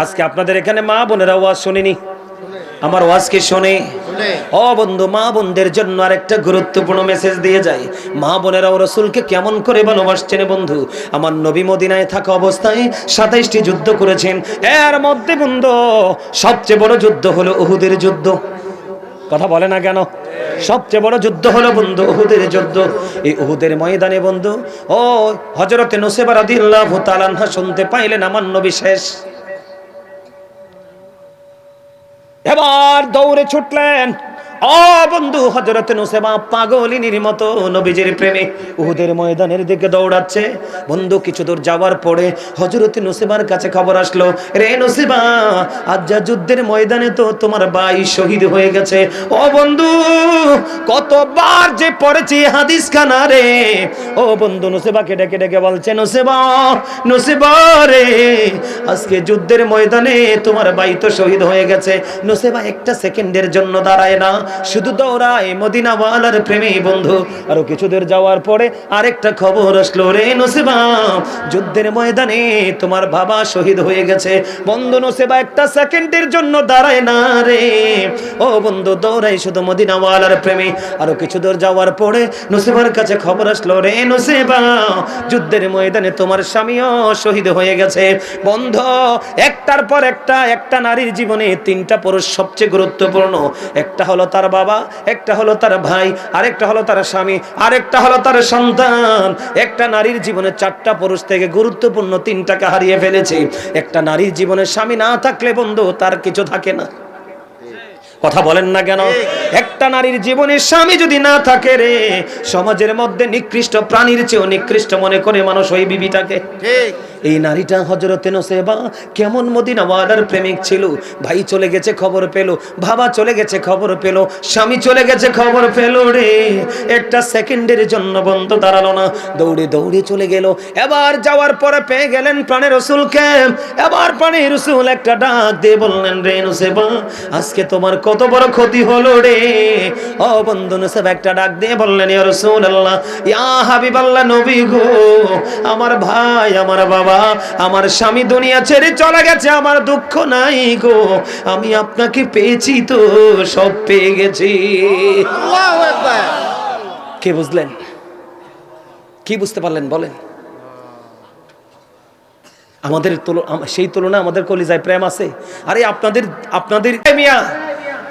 আজকে আপনাদের এখানে মা বোনেরা ওয়াজ শুনিনি, আমার ওয়াজ কি শোনে? ও বন্ধু, মা বোনদের জন্য আরেকটা গুরুত্বপূর্ণ মেসেজ দিয়ে যায়। মা বোনেরাও রাসূলকে কেমন করে ভালোবাসছেন বন্ধু। আমার নবী মদিনায় থাকা অবস্থায় 27টি যুদ্ধ করেছেন। এর মধ্যে বন্ধু সবচেয়ে বড় যুদ্ধ হলো উহুদের যুদ্ধ। কথা বলে না কেন? সবচেয়ে বড় যুদ্ধ হলো বন্ধু উহুদের যুদ্ধ। এই উহুদের ময়দানে বন্ধু ও হযরতে নুসাইবা রাদিয়াল্লাহু তাআলা আনহা শুনতে পাইলেন আমার নবী শেষ। এবার দৌড়ে ছুটলেন। ও বন্ধু, হযরতে নুসাইবা পাগলিনীর মতো নবীজির প্রেমে উহুদের ময়দানের দিকে দৌড়াচ্ছে। বন্ধু কিছু দূর যাওয়ার পরে হযরতে নুসাইবার কাছে খবর আসলো, রে নুসাইবা, আজ যা যুদ্ধের ময়দানে তো তোমার ভাই শহীদ হয়ে গেছে। ও বন্ধু, কতবার যে পড়েছি হাদিস খানা রে। ও বন্ধু নুসাইবাকে ডেকে ডেকে বলছে, নুসাইবা, নুসাইবা রে, আজকে যুদ্ধের ময়দানে তোমার ভাই তো শহীদ হয়ে গেছে। নুসাইবা একটা সেকেন্ডের জন্য দাঁড়ায় না, শুধু দৌড়ায় মদিনাওয়ালার প্রেমে বন্ধু। আরো কিছু দূর যাওয়ার পরে আরেকটা খবর আসলো, রে নুসাইবা, যুদ্ধের ময়দানে তোমার বাবা শহীদ হয়ে গেছে। বন্ধু নুসাইবা একটা সেকেন্ডের জন্য দাঁড়ায় না রে। ও বন্ধু দৌড়ায় শুধু মদিনাওয়ালার প্রেমে। আরো কিছু দূর যাওয়ার পরে নুসাইবার কাছে খবর আসলো, রে নুসাইবা, যুদ্ধের ময়দানে তোমার স্বামীও শহীদ হয়ে গেছে। বন্ধু একটার পর একটা নারীর জীবনে তিনটা পুরুষ সবচেয়ে গুরুত্বপূর্ণ। একটা হলো তার বাবা, একটা হলো তার ভাই, আরেকটা হলো তার স্বামী, আরেকটা হলো তার সন্তান। একটা নারীর জীবনে চারটা পুরুষ থেকে গুরুত্বপূর্ণ তিনটাকে হারিয়ে ফেলেছে। একটা নারীর জীবনে স্বামী না থাকলে বন্ধু তার কিছু থাকে না। কথা বলেন না কেন? একটা নারীর জীবনে স্বামী যদি না থাকে রে, সমাজের মধ্যে নিকৃষ্ট প্রাণীর চেয়েও নিকৃষ্ট মনে করে মানুষ ওই বিবিটাকে। ঠিক এই নারীটা হযরতে নুসাইবা কেমন মদিনাওয়ালার প্রেমিক ছিল। ভাই চলে গেছে খবর পেল, বাবা চলে গেছে খবর পেল, স্বামী চলে গেছে খবর পেল রে। একটা সেকেন্ডের জন্য বন্ধ দাঁড়ালো না, দৌড়ে দৌড়ে চলে গেল। এবার যাওয়ার পরে পেয়ে গেলেন প্রাণের রাসূলকে। এবার প্রাণের রাসূল একটা ডাক দিয়ে বললেন, রে নুসাইবা, আজকে তোমার কত বড় ক্ষতি হলো রে। ও বন্ধু নুসাইবা একটা ডাক দিয়ে বললেন, ইয়া রাসূলুল্লাহ, ইয়া হাবিবাল্লাহ, নবী গো, আমার ভাই, আমার বাবা, আমার স্বামী দুনিয়া ছেড়ে চলে গেছে, আমার দুঃখ নাই গো, আমি আপনাকে পেয়েছি তো সব পেয়ে গেছি। আল্লাহু আকবার। কে বুঝলেন? কি বুঝতে পারলেন বলেন? আমাদের সেই তুলনা আমাদের কলিজায় প্রেম আছে? আরে আপনাদের মিয়া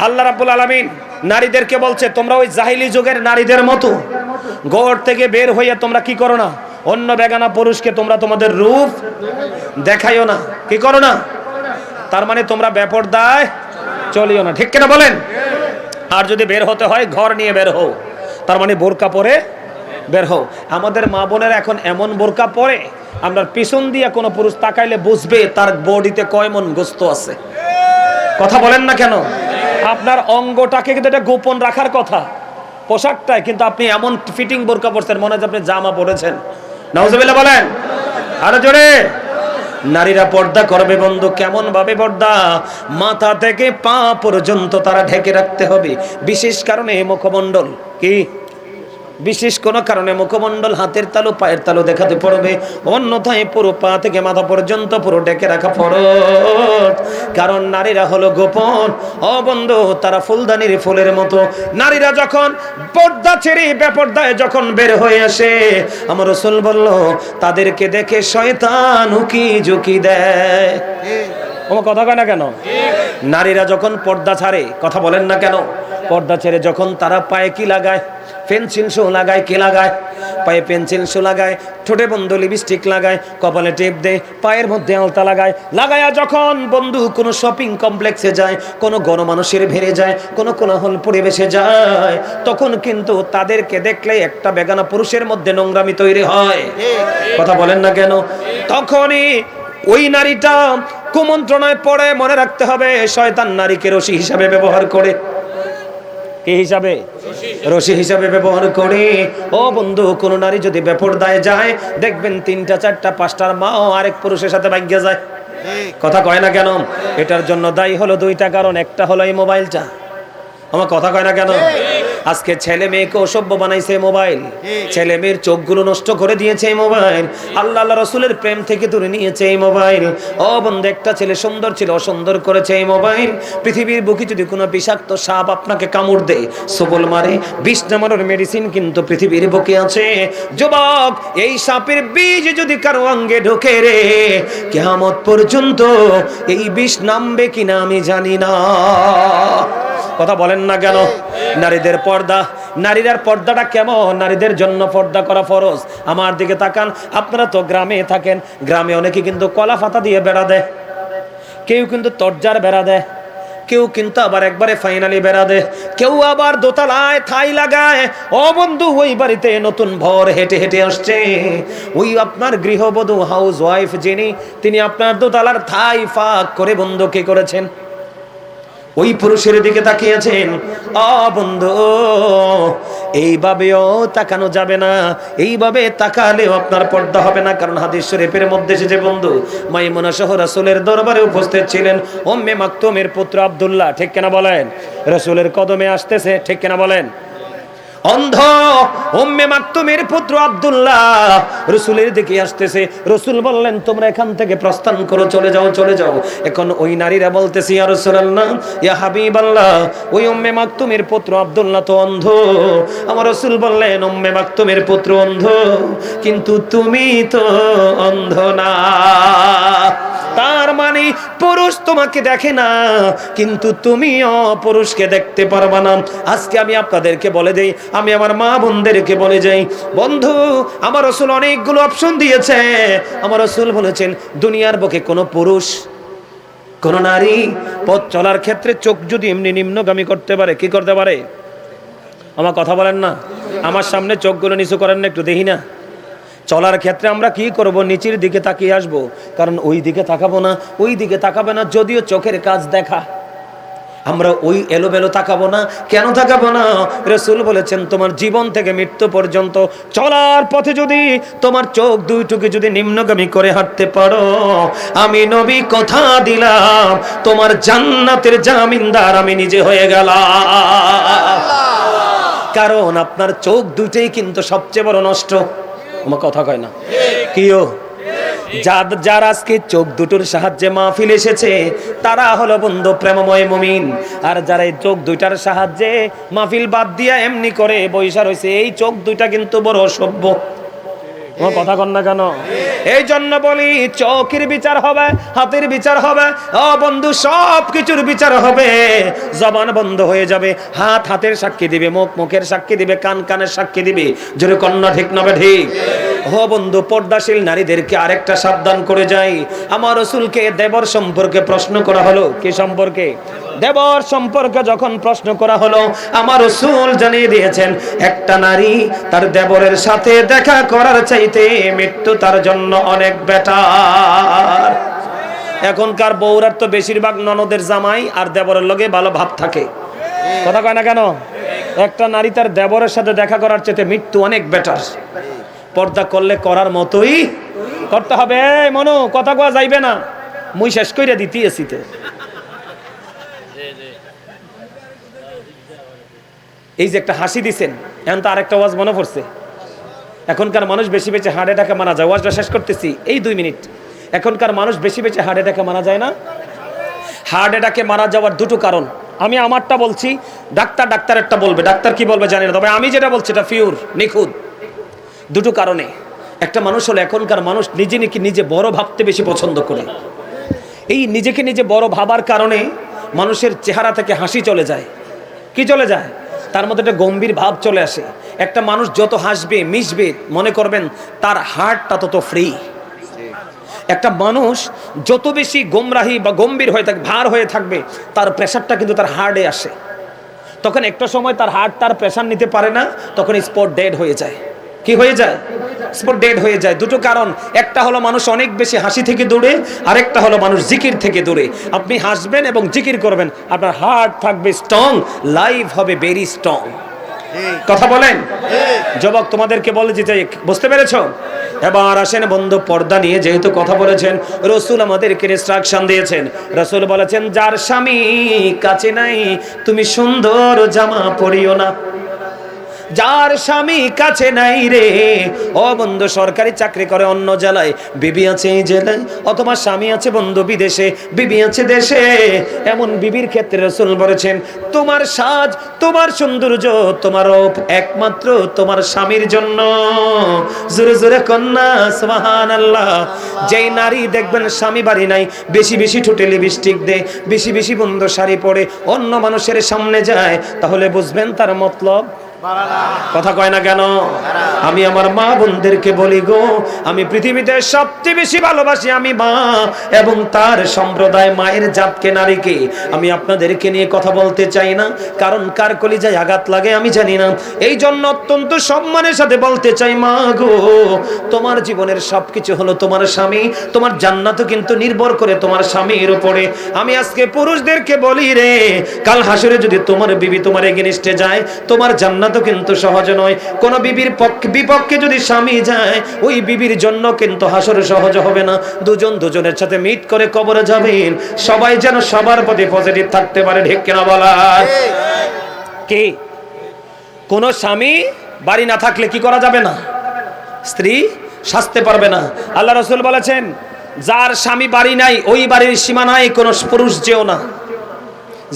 আল্লাহ রাব্বুল আলামিন নারীদেরকে বলছে, তোমরা ওই জাহিলি যুগের নারীদের মতো ঘর থেকে বের হইয়া তোমরা কি করো না, অন্য বেগানা পুরুষকে তোমরা তোমাদের রূপ দেখাইও না। কি করো না? তার মানে তোমরা বেপরদায় চলিও না। ঠিক কিনা বলেন? আর যদি বের হতে হয় ঘর নিয়ে বের হও, তার মানে বোরকা পরে বের হও। আমাদের মা বোনেরা এখন এমন বোরকা পরে, আমরা পিছন দিয়ে কোনো পুরুষ তাকাইলে বুঝবে তার বডিতে কয় মন গোস্ত আছে। কথা বলেন না কেন? আপনার অঙ্গটাকে কিন্তু এটা গোপন রাখার কথা, পোশাকটায়, কিন্তু আপনি এমন ফিটিং বোরকা পরছেন মনে হয় আপনি জামা পরেছেন। নাউজুবিল্লাহ বলেন আরো জোরে। নারীরা পর্দা করবে বন্ধু, কেমন ভাবে পর্দা? মাথা থেকে পা পর্যন্ত তারা ঢেকে রাখতে হবে। বিশেষ কারণে মুখমণ্ডল, কি বিশেষ কোনো কারণে মুখমণ্ডল, হাতের তালু, পায়ের তালু দেখাতে পড়বে, অন্যথায় পুরো পা থেকে মাথা পর্যন্ত পুরো ঢেকে রাখা ফরজ। কারণ নারীরা হলো গোপন। ও বন্ধু, তারা ফুলদানির ফুলের মতো। নারীরা যখন পর্দা ছেড়ে বেপর্দায় যখন বের হয়ে আসে, আমার রাসূল বলল, তাদেরকে দেখে শয়তান উকি ঝুঁকি দেয়। আমার কথা কয় না কেন? নারীরা যখন পর্দা ছাড়ে, কথা বলেন না কেন? পর্দা ছেড়ে যখন তারা পায়ে কি লাগায়, পেন্সিল শো লাগায়। কে লাগায়? পায়ে পেন্সিল শো লাগায়, ঠোঁটে বন্ধু লিপস্টিক লাগায়, কপালে টেপ দেয়, পায়ের মধ্যে আলতা লাগায়া যখন বন্ধু কোনো শপিং কমপ্লেক্সে যায়, কোনো গণমানুষের ভিড়ে যায়, কোনো কোলাহল পরিবেশে যায়, তখন কিন্তু তাদেরকে দেখলে একটা বেগানা পুরুষের মধ্যে নোংরামি তৈরি হয়। কথা বলেন না কেন? তখনই ওই নারীটা কুমন্ত্রণায় পড়ে। মনে রাখতে হবে, শয়তান নারীকে রশি হিসাবে ব্যবহার করে। কি হিসাবে? রশি হিসাবে ব্যবহার করে। ও বন্ধু, কোন নারী যদি বেপরদায় যায়, দেখবেন 3টা 4টা 5টার মাও আরেক পুরুষের সাথে ভাগ্যে যায়। কথা কয় না কেন? এটার জন্য দায়ী হলো 2টা কারণ। একটা হলো এই মোবাইলটা। আমার কথা কয় না কেন? আজকে ছেলে মেয়েকে অসভ্য বানাইছে মোবাইল, ছেলে মেয়ের চোখগুলো নষ্ট করে দিয়েছে এই মোবাইল, আল্লাহ আল্লাহ রসুলের প্রেম থেকে দূরে নিয়েছে এই মোবাইল। ও বন্ধু, একটা ছেলে সুন্দর ছিল, অসুন্দর করেছে এই মোবাইল। পৃথিবীর বুকে যদি কোনো বিষাক্ত সাপ আপনাকে কামড় দেয়, সবল মারে, বিষ নামানোর মেডিসিন কিন্তু পৃথিবীর বুকে আছে। যুবক, এই সাপের বীজ যদি কারো অঙ্গে ঢোকে রে, কিয়ামত পর্যন্ত এই বিষ নামবে কিনা আমি জানি না। কথা বলেন না কেন? নারীদের পর্দা, নারীদের পর্দাটা কেমন? নারীদের জন্য পর্দা করা ফরজ। আমার দিকে তাকান, আপনারা তো গ্রামে থাকেন, গ্রামে অনেকে কিন্তু কলা পাতা দিয়ে বেড়া দেয়, কেউ কিন্তু তরজার বেড়া দেয়, কেউ কিন্তু আবার একবারে ফাইনালি বেড়া দেয়, কেউ আবার দোতলায় থাই লাগায়। ও বন্ধু, ওই বাড়িতে নতুন ভর হেঁটে হেঁটে আসছে, ওই আপনার গৃহবধূ হাউস ওয়াইফ যিনি, তিনি আপনার দোতলার থাই ফাঁক করে বন্ধু কি করেছেন? ওই পুরুষের দিকে তাকিয়েছেন। বন্ধু, এইভাবেও তাকানো যাবে না, এইভাবে তাকালেও আপনার পর্দা হবে না। কারণ হাদিস শরীফের মধ্যে এসেছে বন্ধু, মাইমুনা সহ রাসূলের দরবারে উপস্থিত ছিলেন উম্মে মাকতুমের পুত্র আব্দুল্লাহ, ঠিক কিনা বলেন? রাসূলের কদমে আসতেছে, ঠিক কিনা বলেন? অন্ধ উম্মে মাকতুমের পুত্র আব্দুল্লাহ রাসূলের দিকে আসতেছে। রাসূল বললেন, তোমরা এখান থেকে প্রস্থান করো, চলে যাও, চলে যাও। এখন ওই নারীরা বলতেছে, ইয়া রাসূলুল্লাহ, ইয়া হাবিবাল্লাহ, ওই উম্মে মাকতুমের পুত্র আব্দুল্লাহ তো অন্ধ। আমার রাসূল বললেন, উম্মে মাকতুমের পুত্র অন্ধ, কিন্তু তুমি তো অন্ধ না। তার মানে পুরুষ তোমাকে দেখে না, কিন্তু তুমিও পুরুষকে দেখতে পারবা না। আজকে আমি আপনাদেরকে বলে দেই, আমি আমার মা বোনদেরকে বলে যাই, বন্ধু, আমার রাসূল অনেকগুলো অপশন দিয়েছে। আমার রাসূল বলেছেন, দুনিয়ার বুকে কোনো পুরুষ, কোন নারী পথ চলার ক্ষেত্রে চোখ যদি এমনি নিম্নগামী করতে পারে, কি করতে পারে? আমার কথা বলেন না? আমার সামনে চোখগুলো নিচু করেন না, একটু দেখি না। চলার ক্ষেত্রে আমরা কি করব? নিচের দিকে তাকিয়ে আসব, কারণ ওই দিকে তাকাবো না, ওই দিকে তাকাবে না। যদিও চোখের কাজ দেখা, আমরা ওই এলোমেলো তাকাবো না। কেন তাকাবো না? রাসূল বলেছেন, তোমার জীবন থেকে মৃত্যু পর্যন্ত চলার পথে যদি তোমার চোখ দুইটুকু যদি নিম্নগামী করে হাঁটতে পারো, আমি নবী কথা দিলাম, তোমার জান্নাতের জামিনদার আমি নিজে হয়ে গেলাম। কারণ আপনার চোখ দুইটাই কিন্তু সবচেয়ে বড় নষ্ট। আমার কথা কয় না? কিও যার আজকে চোখ দুটোর সাহায্যে মাহফিল এসেছে, তারা হলো বন্ধু প্রেমময় মুমিন। আর যারা এই চোখ দুইটার সাহায্যে মাহফিল বাদ দিয়া এমনি করে বৈশা রয়েছে, এই চোখ দুইটা কিন্তু বড় অসভ্য। আমার কথা কন না কেন? এই জন্য বলি, চোখের বিচার হবে, হাতের বিচার হবে, ও বন্ধু, সব কিছুর বিচার হবে। জবান বন্ধ হয়ে যাবে, হাত হাতের সাক্ষী দিবে, মুখ মুখের সাক্ষী দিবে, কান কানের সাক্ষী দিবে। জোরে কন্যা ঠিক না ঠিক? ও বন্ধু, পর্দাশীল নারীদেরকে আরেকটা সাবধান করে যাই। আমার রাসূলকে দেবর সম্পর্কে প্রশ্ন করা হলো। কি সম্পর্কে? দেবর সম্পর্কে যখন প্রশ্ন করা হলো, আমার রাসূল জানিয়ে দিয়েছেন, একটা নারী তার দেবরের সাথে দেখা করার চাইতে মৃত্যু তার জন্য অনেক বেটার। এখনকার বউরার তো বেশিরভাগ ননদের জামাই আর দেবরের লগে ভালো ভাব থাকে। কথা কয় না কেন? একটা নারী তার দেবরের সাথে দেখা করার চাইতে মৃত্যু অনেক বেটার। পর্দা করলে করার মতোই করতে হবে। মনো, কথা কওয়া যাইবে না, মুই শেষ কইরা দিতেছি। এই যে একটা হাসি দিছেন, এখন তো আরেকটা ওয়াজ মনে পড়ছে। এখনকার মানুষ বেশি বেশি হার্ট অ্যাটাকে মারা যায়। ওয়াজটা শেষ করতেছি এই 2 মিনিট। এখনকার মানুষ বেশি বেশি হার্ট অ্যাটাকে মারা যায় না? হার্ট অ্যাটাকে মারা যাওয়ার দুটো কারণ। আমি আমারটা বলছি, ডাক্তারেরটা বলবে। ডাক্তার কি বলবে জানি না, তবে আমি যেটা বলছি এটা পিওর নিখুঁত। দুটো কারণে। একটা মানুষ হলো, এখনকার মানুষ নিজে বড় ভাবতে বেশি পছন্দ করে। এই নিজেকে নিজে বড় ভাবার কারণে মানুষের চেহারা থেকে হাসি চলে যায়। কি চলে যায়? তার মধ্যে একটা গম্ভীর ভাব চলে আসে। একটা মানুষ যত হাসবে, মিশবে, মনে করবেন তার হার্টটা তত ফ্রি। একটা মানুষ যত বেশি গোমরাহি বা গম্ভীর হয়ে থাকবে, ভার হয়ে থাকবে, তার প্রেশারটা কিন্তু তার হার্টে আসে। তখন একটা সময় তার হার্ট তার প্রেশার নিতে পারে না, তখন স্পট ডেড হয়ে যায়। কি হয়ে যায়? স্পট ডেড হয়ে যায়। দুটো কারণ। একটা হলো মানুষ অনেক বেশি হাসি থেকে দূরে, আরেকটা হলো মানুষ জিকির থেকে দূরে। আপনি হাসবেন এবং জিকির করবেন, আপনার হার্ট থাকবে স্ট্রং, লাইফ হবে ভেরি স্ট্রং। কথা বলেন? যুবক, তোমাদেরকে বলে দিতে, বুঝতে পেরেছো? এবার আসেন বন্ধু, পর্দা নিয়ে যেহেতু কথা বলেছেন, রাসূল আমাদেরকে ইনস্ট্রাকশন দিয়েছেন। রাসূল বলেছেন, যার স্বামী কাছে নাই তুমি সুন্দর জামা পরিও না। যার স্বামী কাছে নাই রে, ও বন্ধু সরকারি চাকরি করে অন্য জেলায়, বিবি আছে এই জেলায়, অথবা স্বামী আছে বন্ধু বিদেশে, বিবি আছে দেশে, এমন বিবির ক্ষেত্রে রাসূল বলেছেন তোমার সাজ, তোমার সৌন্দর্য, তোমার রূপ একমাত্র তোমার স্বামীর জন্য। জোরে জোরে কন্যা সুবহানাল্লাহ। যেই নারী দেখবেন স্বামী বাড়ি নাই, বেশি বেশি ঠোঁটে লিপস্টিক দেয়, বেশি বেশি বন্ধু শাড়ি পরে অন্য মানুষের সামনে যায়, তাহলে বুঝবেন তার মতলব। কথা কয় না কেন? আমি আমার মা বোনদেরকে বলি গো, আমি পৃথিবীতে সবচেয়ে বেশি ভালোবাসি আমি মা এবং তার সম্প্রদায়, মায়ের জাতকে, নারীকে। আমি আপনাদেরকে নিয়ে কথা বলতে চাই না, কারণ কার কলিজায় আঘাত লাগে আমি জানি না। এই জন্য অত্যন্ত সম্মানের সাথে বলতে চাই, মা গো তোমার জীবনের সবকিছু হলো তোমার স্বামী, তোমার জান্নাতও কিন্তু নির্ভর করে তোমার স্বামীর উপরে। আমি আজকে পুরুষদেরকে বলি রে, কাল হাসরে যদি তোমার বিবি তোমার এগেইনস্টে যায়, তোমার জান্নাত তো কিন্তু সহজ নয়। কোন বিবির বিপক্ষে যদি স্বামী যায়, ওই বিবির জন্য কিন্তু হাসর সহজ হবে না। দুজন দুজনের সাথে মিট করে কবরে যাবেন। সবাই যেন সবার প্রতি পজিটিভ থাকতে পারে, ঠিক কিনা বলা? কি কোন স্বামী বাড়ি না থাকলে কি করা যাবে না? স্ত্রী সাজতে পারবে না। আল্লাহ রাসূল বলেছেন যার স্বামী বাড়ি নাই, ওই বাড়ির সীমানায় কোন পুরুষ যেও না।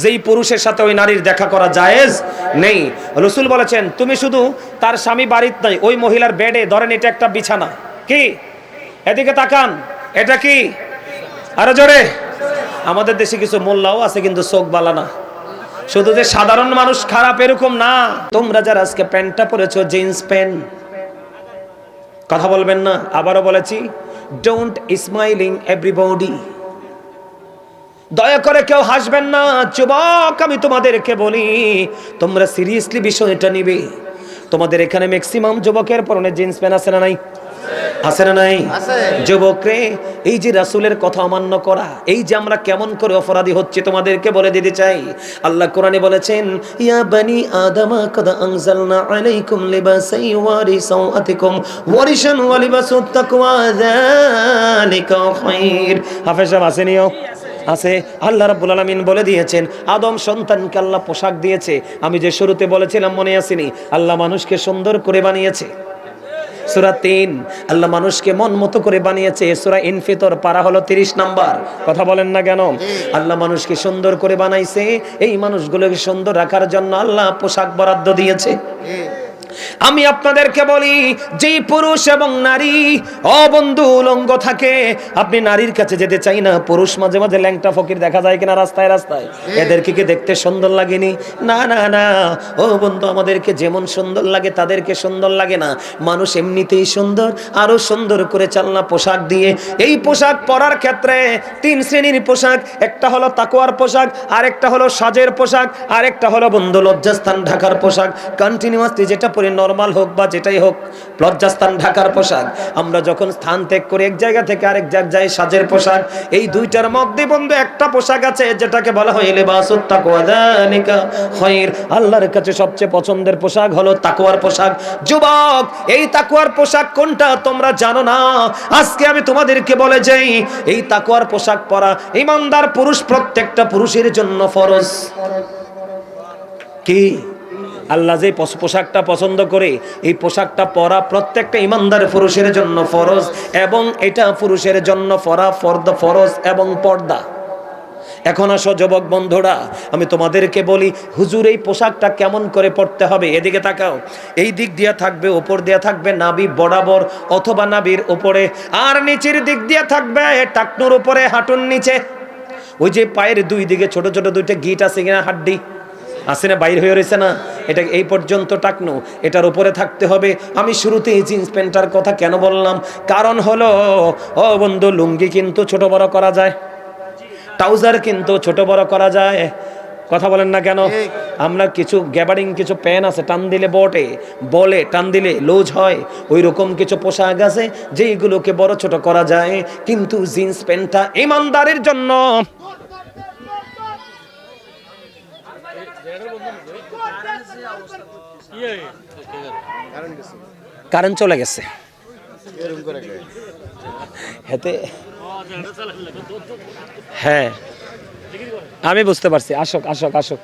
যেই পুরুষের সাথে ওই নারীর দেখা করা জায়েজ নেই। রাসূল বলেছেন তুমি শুধু তার স্বামী বাড়িতে নাই, ওই মহিলার বেডে, ধরেন এটা একটা বিছানা, কি এদিকে তাকান, এটা কি? আরো জোরে। আমাদের দেশে কিছু মোল্লাও আছে কিন্তু চোখ বালা না। শুধু যে সাধারণ মানুষ খারাপ এরকম না। তোমরা যারা আজকে প্যান্টটা পরেছো, জিন্স প্যান্ট, কথা বলবেন না। আবারও বলেছি, ডোন্ট স্মাইলিং এভরিবডি। দয়া করে কেউ হাসবেন না। যুবক আমি তোমাদেরকে বলি, তোমরা সিরিয়াসলি বিষয়টা নিবে। তোমাদের এখানে ম্যাক্সিমাম যুবকের পরনে জিন্স প্যান্ট আছে না নাই? আছে না নাই? যুবক রে, এই যে রাসূলের কথা অমান্য করা, এই যে আমরা কেমন করে অপরাধী হচ্ছে তোমাদেরকে বলে দিতে চাই। আল্লাহ কোরআনে বলেছেন, ইয়া বানি আদামা কদ আনজালনা আলাইকুম লিবাসান ইউয়ারি সাওআতিকুম ওয়ারিশান ওয়া লিবাসুত তাকওয়া যালিকা খায়র। হাফেজ সাহেব আসেনিও আছে। আল্লাহ রাব্বুল আলামিন বলে দিয়েছেন, আদম সন্তানকে আল্লাহ পোশাক দিয়েছে। আমি যে শুরুতে বলেছিলাম মনে আসেনি? আল্লাহ মানুষকে সুন্দর করে বানিয়েছে। সূরা 3, আল্লাহ মানুষকে মন মতো করে বানিয়েছে। সূরা ইনফিতর পারা হলো 30 নাম্বার। কথা বলেন না কেন? আল্লাহ মানুষকে সুন্দর করে বানাইছে। এই মানুষগুলোকে সুন্দর রাখার জন্য আল্লাহ পোশাক বরাদ্দ দিয়েছে। আমি আপনাদেরকে বলি, যেই পুরুষ এবং নারী বন্ধু উলঙ্গ থাকে, আপনি নারীর কাছে যেতে চাই না। পুরুষ মাঝে মাঝে ল্যাংটা ফকির দেখা যায় কিনা রাস্তায় রাস্তায়, এদেরকে কি দেখতে সুন্দর লাগেনি? না না না, ও বন্ধু আমাদেরকে যেমন সুন্দর লাগে তাদেরকে সুন্দর লাগে না। মানুষ এমনিতেই সুন্দর, আরো সুন্দর করে চালনা পোশাক দিয়ে। এই পোশাক পরার ক্ষেত্রে 3 শ্রেণীর পোশাক। একটা হলো তাকওয়ার পোশাক, আরেকটা হলো সাজের পোশাক, আরেকটা হলো বন্ধু লজ্জাস্থান ঢাকার পোশাক। কন্টিনিউয়াসলি যেটা নরমাল হোক বা যেটাই হোক, লজ্জাস্থান ঢাকার পোশাক। আমরা যখন স্থান ত্যাগ করে এক জায়গা থেকে আরেক জায়গায় সাজের পোশাক। এই দুইটার মধ্যে বন্ধু একটা পোশাক আছে যেটাকে বলা হয় লিবাসুত তাকওয়া যালিকা খায়র। আল্লাহর কাছে সবচেয়ে পছন্দের পোশাক হলো তাকওয়ার পোশাক। যুবক, এই তাকওয়ার পোশাক কোনটা তোমরা জানো না? আজকে আমি তোমাদেরকে বলে যাই, এই তাকওয়ার পোশাক পরা ঈমানদার পুরুষ প্রত্যেকটা পুরুষের জন্য ফরজ। কি? আল্লাহ যে পোশাকটা পছন্দ করে, এই পোশাকটা পরা প্রত্যেকটা ঈমানদার পুরুষের জন্য ফরজ, এবং এটা পুরুষের জন্য পরা ফরজ এবং পর্দা। এখন আসো যুবক বন্ধুরা, আমি তোমাদেরকে বলি, হুজুর এই পোশাকটা কেমন করে পরতে হবে? এদিকে তাকাও। এই দিক দিয়ে থাকবে, উপর দিয়ে থাকবে নাভি বরাবর অথবা নাভির উপরে, আর নিচের দিক দিয়ে থাকবে টাকনুর উপরে, হাঁটুর নিচে। ওই যে পায়ের দুই দিকে ছোট ছোট দুইটা গিট আছে কিনা, হাড্ডি আছে না, বাইর হয়ে রয়েছে না, এটা এই পর্যন্ত টাকনো, এটার উপরে থাকতে হবে। আমি শুরুতে এই জিন্স প্যান্টটার কথা কেন বললাম? কারণ হলো, ও বন্ধু, লুঙ্গি কিন্তু ছোট বড় করা যায়, ট্রাউজার কিন্তু ছোট বড় করা যায়। কথা বলেন না কেন? আমরা কিছু গ্যাবারিং কিছু প্যান্ট আছে, টান দিলে বলে টান দিলে লুজ হয়। ওই রকম কিছু পোশাক আছে যেইগুলোকে বড় ছোট করা যায়, কিন্তু জিন্স প্যান্টটা ঈমানদারের জন্য। কারেন্ট চলে গেছে। হ্যাঁ আমি বুঝতে পারছি। আসক আসক আসক।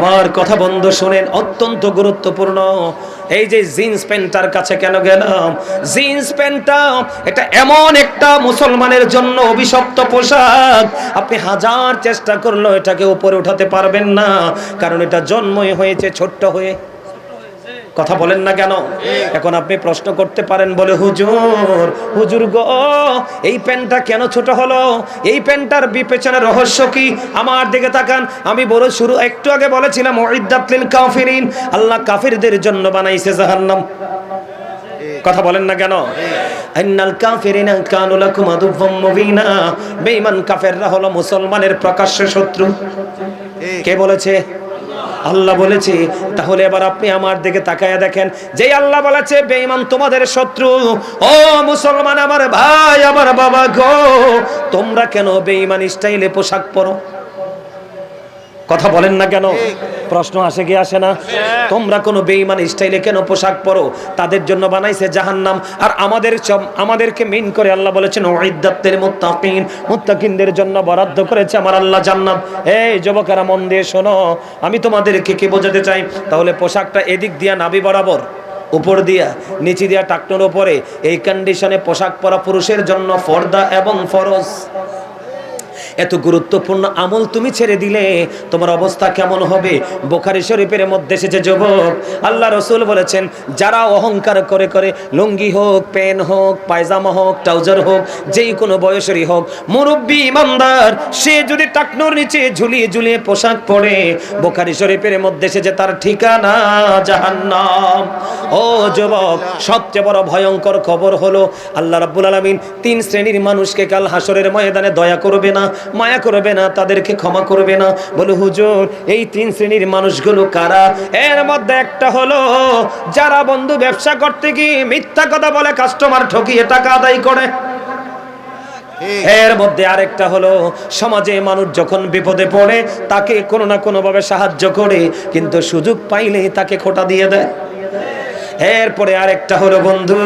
আমার কথা বন্ধু শুনেন, অত্যন্ত গুরুত্বপূর্ণ। এই যে জিন্স প্যান্টটার কাছে কেন গেলাম, জিন্স প্যান্টটা এটা এমন একটা মুসলমানের জন্য অভিশপ্ত পোশাক, আপনি হাজার চেষ্টা করলেও এটাকে উপরে উঠাতে পারবেন না, কারণ এটা জন্মই হয়েছে ছোট্ট হয়ে। কথা বলেন না কেন? এখন আপনি প্রশ্ন করতে পারেন বলে, হুজুর হুজুর গো, এই প্যান্টটা কেন ছোট হলো, এই প্যান্টটার পেছনে রহস্য কি? আমার দিকে তাকান। আমি বড় শুরু একটু আগে বলেছিলাম উইদ্দাত লিল কাফিরিন, আল্লাহ কাফিরদের জন্য বানাইছে জাহান্নাম। কথা বলেন না কেন? ইন্নাল কাফিরিনা কানু লাকুম আদুওয়াম মুবিনা, বেঈমান কাফেররা হলো মুসলমানের প্রকাশ্য শত্রু। কে বলেছে? আল্লাহ বলেছে। তাহলে এবার আপনি আমার দিকে তাকায়া দেখেন, যে আল্লাহ বলেছে বেঈমান তোমাদের শত্রু, ও মুসলমান আমার ভাই আমার বাবা গো, তোমরা কেন বেঈমান স্টাইলে পোশাক পরো? কথা বলেন না কেন? প্রশ্ন আসে কি আসে না? তোমরা কোন বেঈমান স্টাইলে কেন পোশাক পরো? তাদের জন্য বানাইছে জাহান্নাম। আর আমাদেরকে মিন করে আল্লাহ বলেছেন উইদ্দাতের মুত্তাকিন, মুত্তাকিনদের জন্য বরাদ্দ করেছে আমার আল্লাহ জান্নাত। এই যুবকেরা মন দিয়ে শোনো, আমি তোমাদেরকে কি বোঝাতে চাই? তাহলে পোশাকটা এদিক দিয়া নাভি বরাবর, উপর দিয়া নিচে দিয়া টাকনোর উপরে, এই কন্ডিশনে পোশাক পরা পুরুষের জন্য ফরদা এবং ফরজ। এত গুরুত্বপূর্ণ আমল তুমি ছেড়ে দিলে তোমার অবস্থা কেমন হবে? বুখারী শরীফের মধ্যে এসেছে যুবক, আল্লাহ রাসূল বলেছেন, যারা অহংকার করে করে লুঙ্গি হোক, প্যান্ট হোক, পায়জামা হোক, ট্রাউজার হোক, যেই কোনো বয়সেরই হোক, মুরব্বি ইমানদার সে যদি টাকনোর নিচে ঝুলিয়ে ঝুলিয়ে পোশাক পরে, বুখারী শরীফের মধ্যে এসেছে তার ঠিকানা জাহান্নাম। ও যুবক, সবচেয়ে বড় ভয়ঙ্কর খবর হলো আল্লাহ রাব্বুল আলামিন 3 শ্রেণীর মানুষকে কাল হাসরের ময়দানে দয়া করবে না, মায়া করবে না, তাদেরকে ক্ষমা করবে না। বলে হুজুর এই 3 শ্রেণীর মানুষগুলো কারা? এর মধ্যে একটা হলো যারা বন্ধু ব্যবসা করতে গিয়ে মিথ্যা কথা বলে কাস্টমার ঠকিয়ে টাকা আদায় করে। এর মধ্যে আরেকটা হলো সমাজে মানুষ যখন বিপদে পড়ে তাকে কোনো না কোনো ভাবে সাহায্য করে, কিন্তু সুযোগ পাইলেই তাকে খোঁটা দিয়ে দেয়। এরপরে আরেকটা হলো বন্ধু,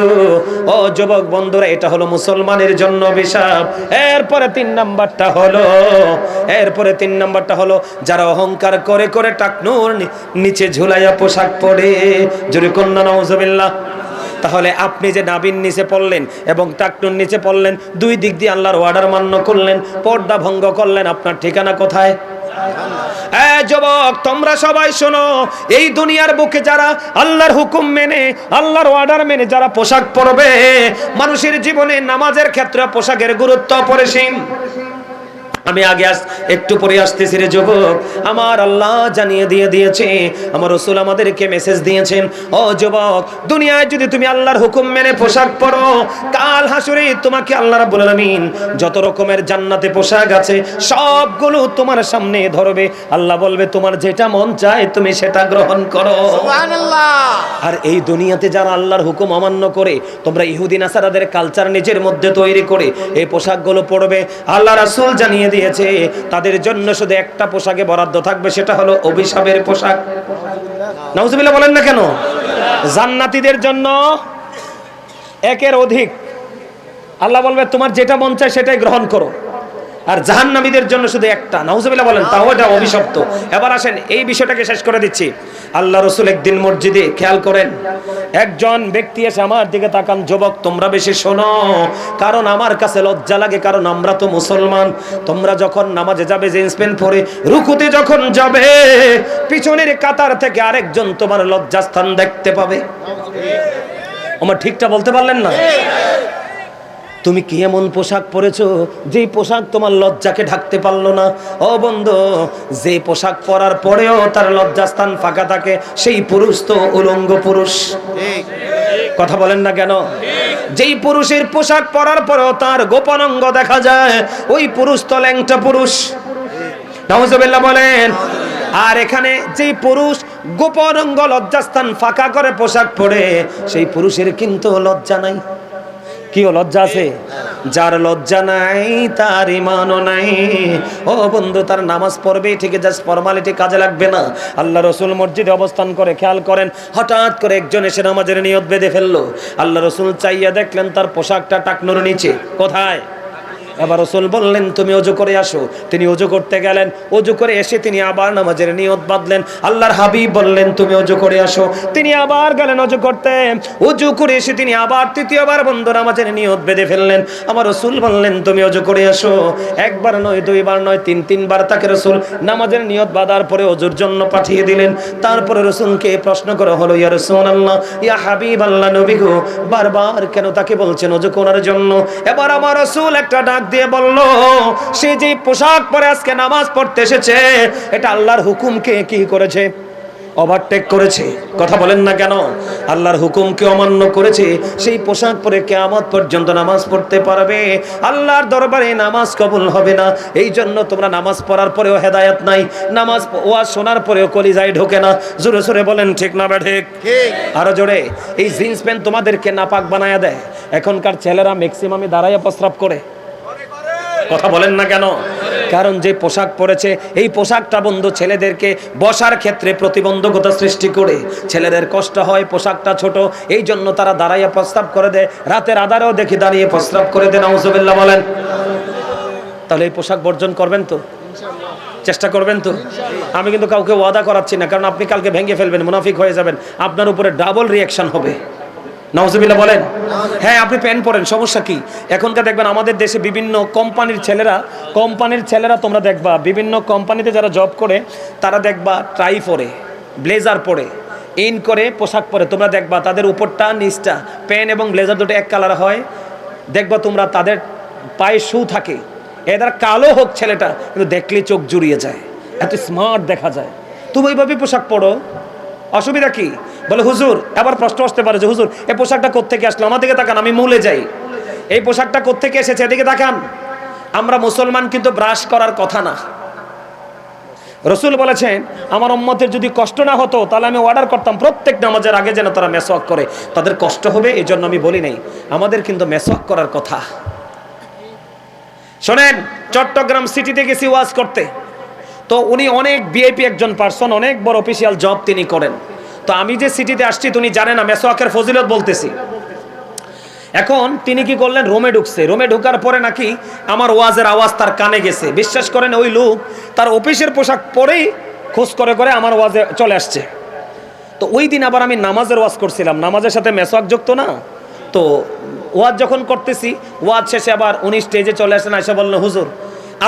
ও যুবক বন্ধুরা, এটা হলো মুসলমানের জন্য অভিশাপ। এরপরে 3 নাম্বারটা হলো যারা অহংকার করে করে টাকনুর নিচে ঝুলাইয়া পোশাক পরে। জোরে কন্যা নাউজুবিল্লাহ। তাহলে আপনি যে নাবির নিচে পড়লেন এবং টাকনুর নিচে পড়লেন, দুই দিক দিয়ে আল্লাহর অর্ডার মান্য করলেন, পর্দা ভঙ্গ করলেন, আপনার ঠিকানা কোথায়? যুবক তোমরা সবাই শোনো, এই দুনিয়ার বুকে যারা আল্লাহর হুকুম মেনে, আল্লাহর অর্ডার মেনে যারা পোশাক পরবে, মানুষের জীবনে নামাজের ক্ষেত্রে পোশাকের গুরুত্ব অপরিসীম। আমি আগে একটু পরে আসতেছি রে যুবক, আমার আল্লাহ জানিয়ে দিয়েছে, আমার রাসূল আমাদেরকে মেসেজ দিয়েছেন, ও যুবক দুনিয়ায় যদি তুমি আল্লাহর হুকুম মেনে পোশাক পরো, কাল হাসরে তোমাকে আল্লাহ রাব্বুল আলামিন যত রকমের জান্নাতে পোশাক আছে সবগুলো তোমার সামনে ধরবে। আল্লাহ বলবে তোমার যেটা মন চায় তুমি সেটা গ্রহণ করো। সুবহানাল্লাহ। আর এই দুনিয়াতে যারা আল্লাহর হুকুম অমান্য করে, তোমরা ইহুদি নাসারাদের কালচার নিজের মধ্যে তৈরি করে এই পোশাকগুলো পরবে, আল্লাহ রাসূল জানিয়ে দিয়েছে তাদের জন্য শুধু একটা পোশাকে বরাদ্দ থাকবে, সেটা হলো অভিশাপের পোশাক। নাউজুবিল্লাহ বলেন না কেন? জান্নাতীদের জন্য একের অধিক, আল্লাহ বলবে তোমার যেটা মন চায় সেটাই গ্রহণ করো, আর জাহান্নামীদের জন্য শুধু একটা। নাউজুবিল্লাহ বলেন, তাও এটা অভিশপ্ত। এবার আসেন এই বিষয়টাকে শেষ করে দিচ্ছি। আল্লাহ রাসূল একদিন মসজিদে, খেয়াল করেন, একজন ব্যক্তি এসে আমার দিকে তাকান, যুবক তোমরা বেশি শোনো, কারণ আমার কাছে লজ্জা লাগে, কারণ আমরা তো মুসলমান। তোমরা যখন নামাজে যাবে জিন্স প্যান্ট পরে, রুকুতে যখন যাবে, পিছনের কাতার থেকে আরেকজন তোমার লজ্জাস্থান দেখতে পাবে। আমার ঠিকটা বলতে পারলেন না? তুমি কি এমন পোশাক পরেছো যে পোশাক তোমার লজ্জাকে ঢাকতে পারলো না? ও বন্ধু, যে পোশাক পরার পরেও তার লজ্জাস্থান ফাঁকা থাকে, সেই পুরুষ তো উলঙ্গ পুরুষ। কথা বলেন না কেন? যেই পুরুষের পোশাক পরার পরেও তার গোপন অঙ্গ দেখা যায়, ওই পুরুষ তো ল্যাংটা পুরুষ। নাউজুবিল্লাহ বলেন। আর এখানে যেই পুরুষ গোপন অঙ্গ লজ্জাস্থান ফাঁকা করে পোশাক পরে, সেই পুরুষের কিন্তু লজ্জা নাই। কি লজ্জা আছে? যার লজ্জা নাই তার ঈমানও নাই। ও বন্ধু, তার নামাজ পড়বে ঠিকই, জাস্ট ফরমালিটি কাজে লাগবে না। আল্লাহ রাসূল মসজিদে অবস্থান করে, খেয়াল করেন, হঠাৎ করে একজন এসে নামাজের নিয়ত বেঁধে ফেললো। আল্লাহ রাসূল চাইয়া দেখলেন তার পোশাকটা টাকনুর নিচে। কোথায়? এবার রাসূল বললেন তুমি ওযু করে আসো। তিনি ওযু করতে গেলেন, ওযু করে এসে তিনি আবার নামাজের নিয়ত বাঁধলেন। আল্লাহর হাবিব বললেন তুমি ওযু করে আসো। তিনি আবার গেলেন ওযু করতে, ওযু করে এসে তিনি আবার তৃতীয়বার বন্ধ নামাজের নিয়ত বেঁধে ফেললেন। আমার রাসূল বললেন তুমি ওযু করে আসো। একবার নয়, দুইবার নয়, তিনবার তাকে রাসূল নামাজের নিয়ত বাঁধার পরে ওযুর জন্য পাঠিয়ে দিলেন। তারপরে রাসূলকে প্রশ্ন করা হলো, ইয়া রাসূলুল্লাহ, ইয়া হাবিবাল্লাহ, নবী গো, বারবার কেন তাকে বলছেন ওযু করার জন্য? এবার আমার রাসূল একটা ডাক দিয়ে বলল, সে যে পোশাক পরে আজকে নামাজ পড়তে এসেছে, এটা আল্লাহর হুকুমকে কি করেছে? ওভারটেক করেছে। কথা বলেন না কেন? আল্লাহর হুকুমকে অমান্য করেছে। সেই পোশাক পরে কিয়ামত পর্যন্ত নামাজ পড়তে পারবে, আল্লাহর দরবারে নামাজ কবুল হবে না। এই জন্য তোমরা নামাজ পড়ার পরেও হেদায়েত নাই, নামাজ ওয়াজ শোনার পরেও কলিজায় ঢোকে না। জোরে জোরে বলেন ঠিক না ঠিক? আরো জোরে। এই জিন্স প্যান্ট তোমাদেরকে নাপাক বানায়া দেয়। এখনকার ছেলেরা ম্যাক্সিমামে দাঁড়াইয়া প্রস্রাব করে। কথা বলেন না কেন? কারণ যে পোশাক পরেছে, এই পোশাকটা বন্ধু ছেলেদেরকে বসার ক্ষেত্রে প্রতিবন্ধকতা সৃষ্টি করে। ছেলেদের কষ্ট হয়, পোশাকটা ছোট, এই জন্য তারা দাঁড়াইয়া প্রস্রাব করে দেয়। রাতের আধারেও দেখি দাঁড়িয়ে প্রস্রাব করে দেয়। নাউজুবিল্লাহ বলেন। তাহলে এই পোশাক বর্জন করবেন তো? চেষ্টা করবেন তো? আমি কিন্তু কাউকে ওয়াদা করাচ্ছি না, কারণ আপনি কালকে ভেঙে ফেলবেন, মুনাফিক হয়ে যাবেন, আপনার উপরে ডাবল রিয়াকশন হবে। নাউজুবিল্লাহ বলেন। হ্যাঁ, আপনি প্যান্ট পরেন, সমস্যা কি? এখনকার দেখবেন আমাদের দেশে বিভিন্ন কোম্পানির ছেলেরা তোমরা দেখবা, বিভিন্ন কোম্পানিতে যারা জব করে তারা দেখবা ট্রাই পরে, ব্লেজার পরে, ইন করে পোশাক পরে। তোমরা দেখবা তাদের উপরটা নিচটা, প্যান্ট এবং ব্লেজার দুটো এক কালার হয়। দেখবা তোমরা তাদের পায়ে শু থাকে। এদের কালো হোক ছেলেটা, কিন্তু দেখলে চোখ জুড়িয়ে যায়, এত স্মার্ট দেখা যায়। তুমি এইভাবে পোশাক পরো, অসুবিধা কি? বলে হুজুর, আবার প্রশ্ন আসতে পারে যে হুজুর এই পোশাকটা কোত্থেকে আসলো? আমার দিকে তাকান, আমি মূলে যাই। এই পোশাকটা কোত্থেকে এসেছে এদিকে তাকান। আমরা মুসলমান, কিন্তু ব্রাশ করার কথা না। রাসূল বলেছেন আমার উম্মতের যদি কষ্ট না হতো তাহলে আমি অর্ডার করতাম প্রত্যেক নামাজের আগে যেন তারা মেসওয়াক করে। তাদের কষ্ট হবে এই জন্য আমি বলি নাই। আমাদের কিন্তু মেসওয়াক করার কথা। শোনেন, চট্টগ্রাম সিটিতে গেছি ওয়াজ করতে। তো উনি অনেক ভিআইপি একজন পার্সন, অনেক বড় অফিসিয়াল জব তিনি করেন। তো আমি যে সিটিতে আসছি তিনি জানে না মেসওয়াকের ফজিলত বলতেছি। এখন তিনি কি করলেন, রুমে ঢুকছে। রুমে ঢোকার পরে নাকি আমার ওয়াজের আওয়াজ তার কানে গেছে। বিশ্বাস করেন, ওই লোক তার অফিসের পোশাক পরেই খোঁজ করে করে আমার ওয়াজে চলে আসছে। তো ওই দিন আবার আমি নামাজের ওয়াজ করছিলাম, নামাজের সাথে মেসওয়াক যুক্ত না। তো ওয়াজ যখন করতেছি, ওয়াজ শেষে আবার উনি স্টেজে চলে আসেন, এসে বললেন হুজুর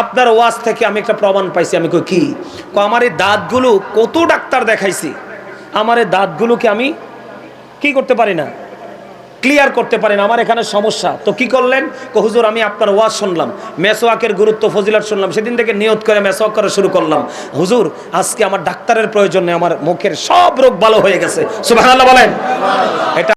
আপনার ওয়াজ থেকে আমি একটা প্রমাণ পাইছি। আমি কই কি? আমার এই দাঁতগুলো কত ডাক্তার দেখাইছি, আমার এই দাঁতগুলোকে আমি কি করতে পারি না, ক্লিয়ার করতে পারি না, আমার এখানে সমস্যা। তো কি করলেন? হুজুর আমি আপনার ওয়াজ শুনলাম, মেসওয়াকের গুরুত্ব ফজিলত শুনলাম, সেদিন থেকে নিয়ত করে মেসওয়াক করা শুরু করলাম। হুজুর আজকে আমার ডাক্তারের প্রয়োজন নেই, আমার মুখের সব রোগ ভালো হয়ে গেছে। সুবহানাল্লাহ বলেন। এটা